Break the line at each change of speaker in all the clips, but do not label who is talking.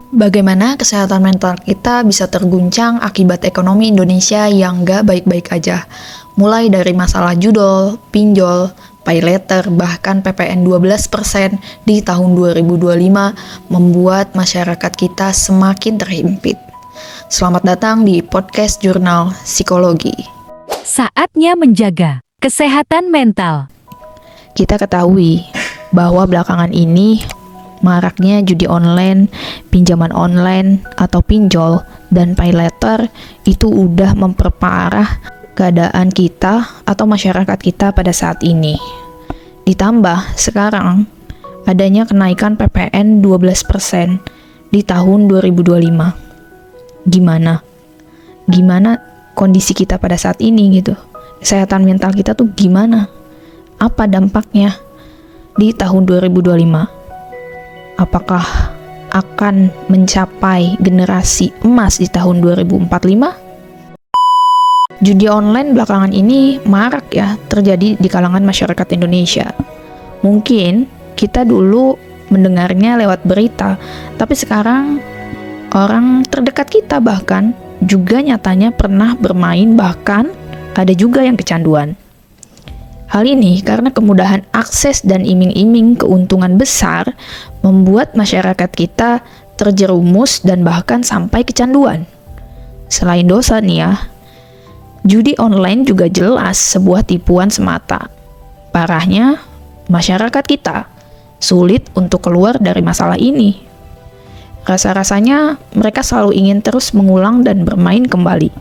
Bagaimana kesehatan mental kita bisa terguncang akibat ekonomi Indonesia yang gak baik-baik aja. Mulai dari masalah judol, pinjol, pay later, bahkan PPN 12% di tahun 2025 membuat masyarakat kita semakin terhimpit. Selamat datang di podcast Jurnal Psikologi.
Saatnya menjaga kesehatan mental.
Kita ketahui bahwa belakangan ini maraknya judi online, pinjaman online, atau pinjol, dan pay later itu udah memperparah keadaan kita atau masyarakat kita pada saat ini. Ditambah sekarang adanya kenaikan PPN 12% di tahun 2025. Gimana kondisi kita pada saat ini gitu? Kesehatan mental kita tuh gimana? Apa dampaknya di tahun 2025? Apakah akan mencapai generasi emas di tahun 2045? Judi online belakangan ini marak ya terjadi di kalangan masyarakat Indonesia. Mungkin kita dulu mendengarnya lewat berita, tapi sekarang orang terdekat kita bahkan juga nyatanya pernah bermain, bahkan ada juga yang kecanduan. Hal ini karena kemudahan akses dan iming-iming keuntungan besar membuat masyarakat kita terjerumus dan bahkan sampai kecanduan. Selain dosa nih ya, judi online juga jelas sebuah tipuan semata. Parahnya, masyarakat kita sulit untuk keluar dari masalah ini. Rasa-rasanya mereka selalu ingin terus mengulang dan bermain kembali.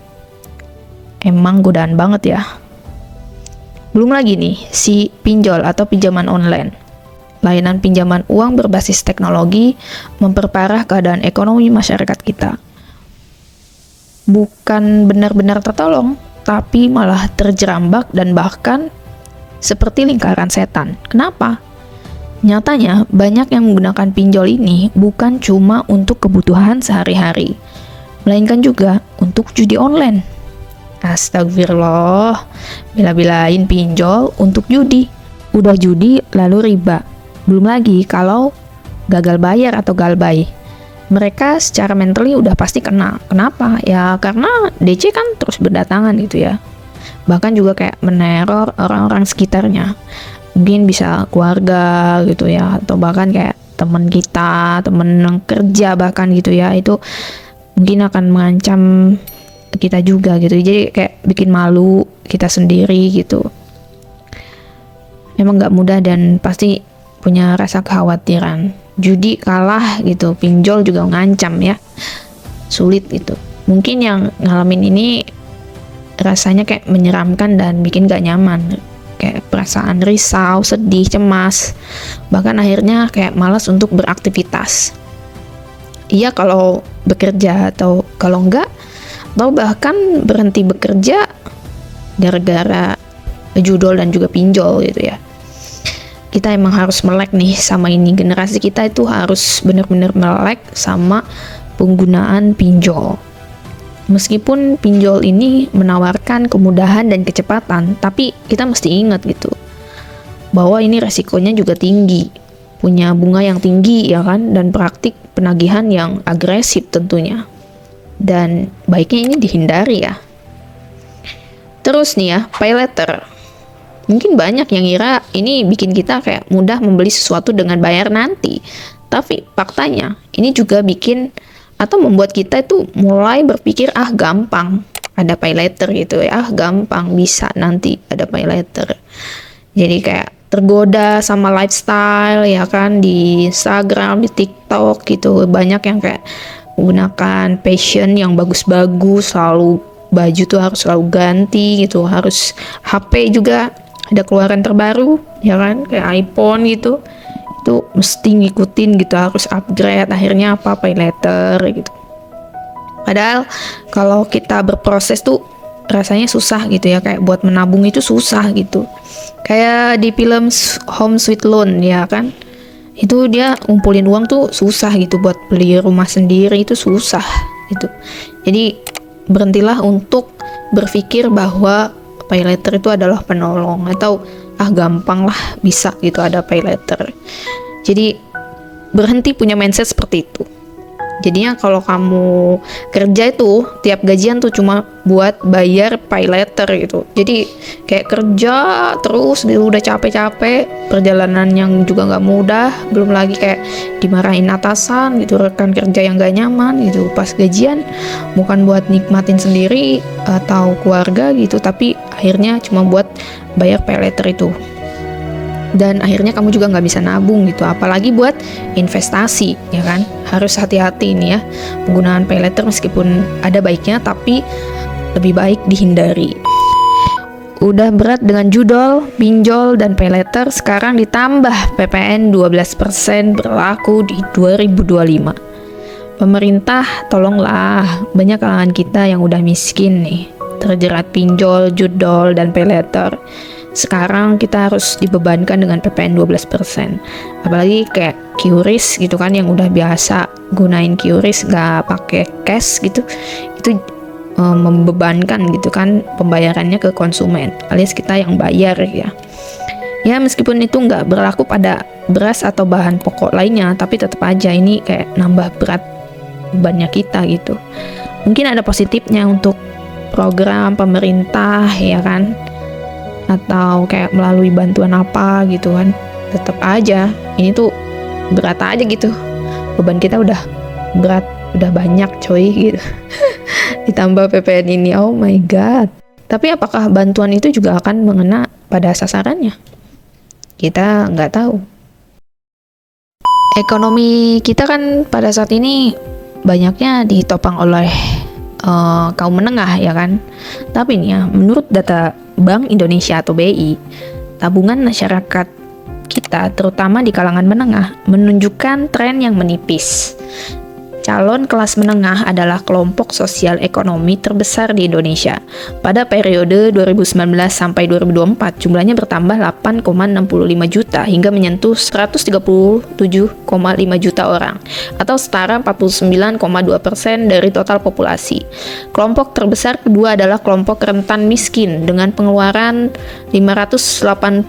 Emang godaan banget ya. Belum lagi nih, si pinjol atau pinjaman online. Layanan pinjaman uang berbasis teknologi memperparah keadaan ekonomi masyarakat kita. Bukan benar-benar tertolong, tapi malah terjerambak dan bahkan seperti lingkaran setan. Kenapa? Nyatanya, banyak yang menggunakan pinjol ini bukan cuma untuk kebutuhan sehari-hari, melainkan juga untuk judi online. Astagfirullah, bela-belain pinjol untuk judi. Udah judi lalu riba. Belum lagi kalau gagal bayar atau galbay. Mereka secara mentally udah pasti kena. Kenapa? Ya karena DC kan terus berdatangan gitu ya. Bahkan juga kayak meneror orang-orang sekitarnya. Mungkin bisa keluarga gitu ya, atau bahkan kayak teman kita, teman kerja bahkan gitu ya. Itu mungkin akan mengancam kita juga gitu, jadi kayak bikin malu kita sendiri gitu. Emang gak mudah dan pasti punya rasa kekhawatiran. Judi kalah gitu, pinjol juga ngancam ya, sulit gitu. Mungkin yang ngalamin ini rasanya kayak menyeramkan dan bikin gak nyaman, kayak perasaan risau, sedih, cemas, bahkan akhirnya kayak malas untuk beraktivitas. Iya kalau bekerja, atau kalau enggak, atau bahkan berhenti bekerja gara-gara judol dan juga pinjol gitu ya. Kita emang harus melek nih sama ini. Generasi kita itu harus benar-benar melek sama penggunaan pinjol. Meskipun pinjol ini menawarkan kemudahan dan kecepatan, tapi kita mesti ingat gitu bahwa ini resikonya juga tinggi, punya bunga yang tinggi ya kan, dan praktik penagihan yang agresif tentunya. Dan baiknya ini dihindari ya. Terus nih ya, pay later. Mungkin banyak yang ngira ini bikin kita kayak mudah membeli sesuatu dengan bayar nanti. Tapi faktanya ini juga bikin atau membuat kita itu mulai berpikir gampang ada pay later gitu ya. Gampang bisa nanti ada pay later. Jadi kayak tergoda sama lifestyle ya kan, di Instagram, di TikTok gitu. Banyak yang kayak menggunakan fashion yang bagus-bagus, selalu baju tuh harus selalu ganti gitu, harus HP juga ada keluaran terbaru ya kan, kayak iPhone gitu, itu mesti ngikutin gitu, harus upgrade. Akhirnya pay later gitu. Padahal kalau kita berproses tuh rasanya susah gitu ya, kayak buat menabung itu susah gitu, kayak di film Home Sweet Loan ya kan, itu dia ngumpulin uang tuh susah gitu, buat beli rumah sendiri itu susah gitu. Jadi berhentilah untuk berpikir bahwa pay later itu adalah penolong, atau gampang lah bisa gitu ada pay later. Jadi berhenti punya mindset seperti itu. Jadinya kalau kamu kerja itu tiap gajian tuh cuma buat bayar pay letter gitu. Jadi kayak kerja terus gitu, udah capek-capek, perjalanan yang juga nggak mudah, belum lagi kayak dimarahin atasan gitu, rekan kerja yang nggak nyaman gitu. Pas gajian bukan buat nikmatin sendiri atau keluarga gitu, tapi akhirnya cuma buat bayar pay letter itu. Dan akhirnya kamu juga nggak bisa nabung gitu, apalagi buat investasi, ya kan? Harus hati-hati nih ya penggunaan pay letter, meskipun ada baiknya tapi lebih baik dihindari. Udah berat dengan judol, pinjol, dan pay letter, sekarang ditambah PPN 12% berlaku di 2025. Pemerintah tolonglah, banyak kalangan kita yang udah miskin nih, terjerat pinjol, judol, dan pay letter. Sekarang kita harus dibebankan dengan PPN 12%. Apalagi kayak QRIS gitu kan, yang udah biasa gunain QRIS nggak pakai cash gitu, itu membebankan gitu kan pembayarannya ke konsumen, alias kita yang bayar ya. Ya meskipun itu nggak berlaku pada beras atau bahan pokok lainnya, tapi tetap aja ini kayak nambah berat bebannya kita gitu. Mungkin ada positifnya untuk program pemerintah ya kan, atau kayak melalui bantuan apa gitu kan, tetap aja ini tuh berat aja gitu, beban kita udah berat, udah banyak coy gitu. Ditambah PPN ini, oh my god. Tapi apakah bantuan itu juga akan mengena pada sasarannya? Kita nggak tahu. Ekonomi kita kan pada saat ini banyaknya ditopang oleh kaum menengah ya kan. Tapi nih ya, menurut data Bank Indonesia atau BI, tabungan masyarakat kita terutama di kalangan menengah menunjukkan tren yang menipis. Calon kelas menengah adalah kelompok sosial ekonomi terbesar di Indonesia. Pada periode 2019 sampai 2024, jumlahnya bertambah 8,65 juta hingga menyentuh 137,5 juta orang, atau setara 49,2% dari total populasi. Kelompok terbesar kedua adalah kelompok rentan miskin dengan pengeluaran 582.000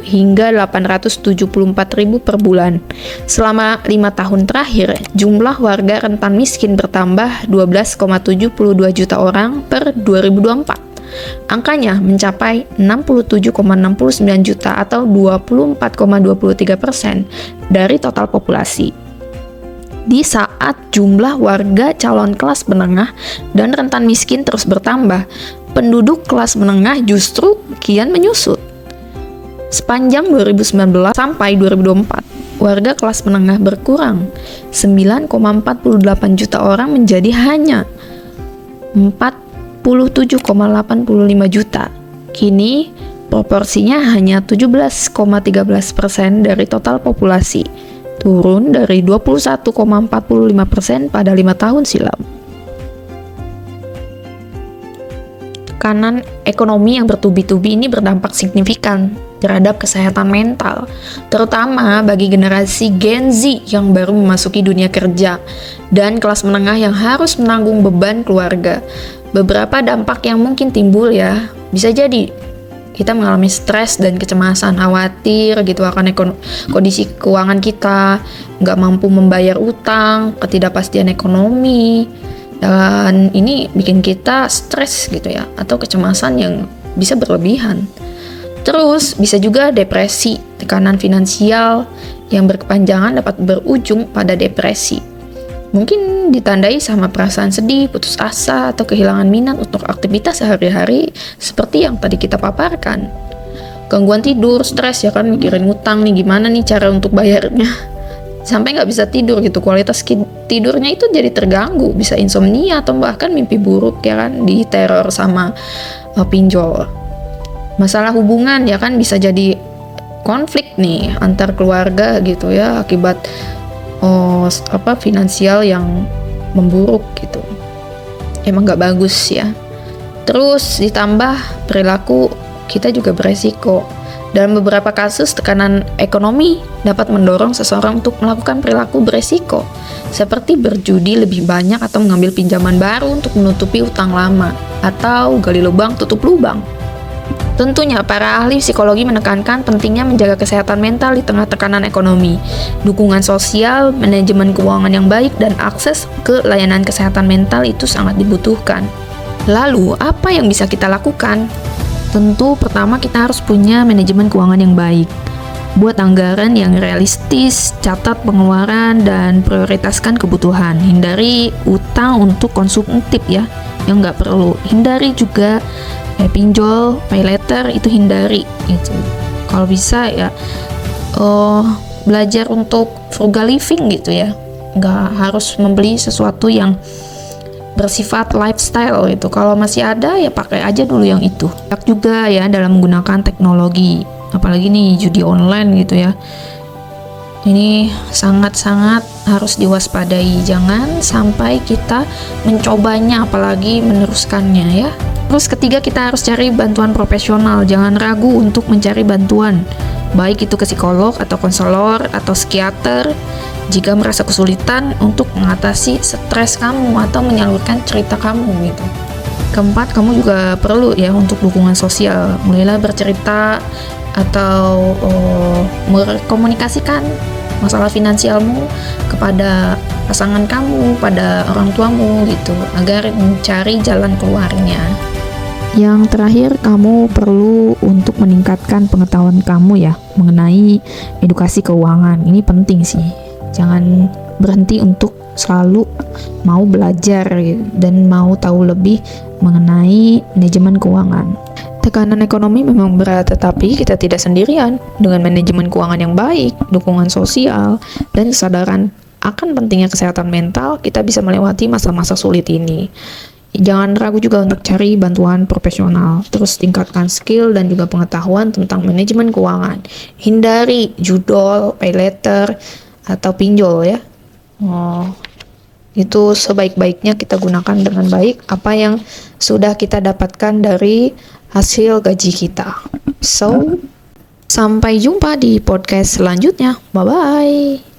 hingga 874.000 per bulan. Selama 5 tahun terakhir, jumlah warga rentan miskin bertambah 12,72 juta orang per 2024. Angkanya mencapai 67,69 juta atau 24,23% dari total populasi. Di saat jumlah warga calon kelas menengah dan rentan miskin terus bertambah, penduduk kelas menengah justru kian menyusut. Sepanjang 2019 sampai 2024, warga kelas menengah berkurang 9,48 juta orang menjadi hanya 47,85 juta. Kini proporsinya hanya 17,13% dari total populasi, turun dari 21,45% pada 5 tahun silam. Tekanan ekonomi yang bertubi-tubi ini berdampak signifikan terhadap kesehatan mental, terutama bagi generasi Gen Z yang baru memasuki dunia kerja dan kelas menengah yang harus menanggung beban keluarga. Beberapa dampak yang mungkin timbul ya, bisa jadi kita mengalami stres dan kecemasan, khawatir gitu akan kondisi keuangan kita, nggak mampu membayar utang, ketidakpastian ekonomi, dan ini bikin kita stres gitu ya, atau kecemasan yang bisa berlebihan. Terus bisa juga depresi, tekanan finansial yang berkepanjangan dapat berujung pada depresi. Mungkin ditandai sama perasaan sedih, putus asa, atau kehilangan minat untuk aktivitas sehari-hari seperti yang tadi kita paparkan. Gangguan tidur, stres ya kan, mikirin utang nih, gimana nih cara untuk bayarnya. Sampai nggak bisa tidur gitu, kualitas tidurnya itu jadi terganggu, bisa insomnia atau bahkan mimpi buruk ya kan, diteror sama pinjol. Masalah hubungan ya kan, bisa jadi konflik nih antar keluarga gitu ya, akibat finansial yang memburuk gitu. Emang nggak bagus ya. Terus ditambah perilaku kita juga beresiko. Dalam beberapa kasus, tekanan ekonomi dapat mendorong seseorang untuk melakukan perilaku beresiko, seperti berjudi lebih banyak atau mengambil pinjaman baru untuk menutupi utang lama, atau gali lubang tutup lubang. Tentunya, para ahli psikologi menekankan pentingnya menjaga kesehatan mental di tengah tekanan ekonomi. Dukungan sosial, manajemen keuangan yang baik, dan akses ke layanan kesehatan mental itu sangat dibutuhkan. Lalu, apa yang bisa kita lakukan? Tentu, pertama kita harus punya manajemen keuangan yang baik. Buat anggaran yang realistis, catat pengeluaran, dan prioritaskan kebutuhan. Hindari utang untuk konsumtif ya, yang nggak perlu. Hindari juga pinjol, pay later, itu hindari gitu. Kalau bisa ya belajar untuk frugal living gitu ya, nggak harus membeli sesuatu yang bersifat lifestyle gitu. Kalau masih ada ya pakai aja dulu yang itu. Juga ya dalam menggunakan teknologi, apalagi nih judi online gitu ya, ini sangat-sangat harus diwaspadai. Jangan sampai kita mencobanya apalagi meneruskannya ya. Terus ketiga, kita harus cari bantuan profesional. Jangan ragu untuk mencari bantuan, baik itu ke psikolog atau konselor atau psikiater jika merasa kesulitan untuk mengatasi stres kamu atau menyalurkan cerita kamu gitu. Keempat, kamu juga perlu ya untuk dukungan sosial. Mulailah bercerita atau mekomunikasikan masalah finansialmu kepada pasangan kamu, pada orang tuamu gitu, agar mencari jalan keluarnya. Yang terakhir, kamu perlu untuk meningkatkan pengetahuan kamu ya mengenai edukasi keuangan. Ini penting sih. Jangan berhenti untuk selalu mau belajar gitu, dan mau tahu lebih mengenai manajemen keuangan. Tekanan ekonomi memang berat, tetapi kita tidak sendirian. Dengan manajemen keuangan yang baik, dukungan sosial, dan kesadaran akan pentingnya kesehatan mental, kita bisa melewati masa-masa sulit ini. Jangan ragu juga untuk cari bantuan profesional. Terus tingkatkan skill dan juga pengetahuan tentang manajemen keuangan. Hindari judol, pay later, atau pinjol ya. Itu sebaik-baiknya kita gunakan dengan baik apa yang sudah kita dapatkan dari hasil gaji kita. So, sampai jumpa di podcast selanjutnya. Bye-bye.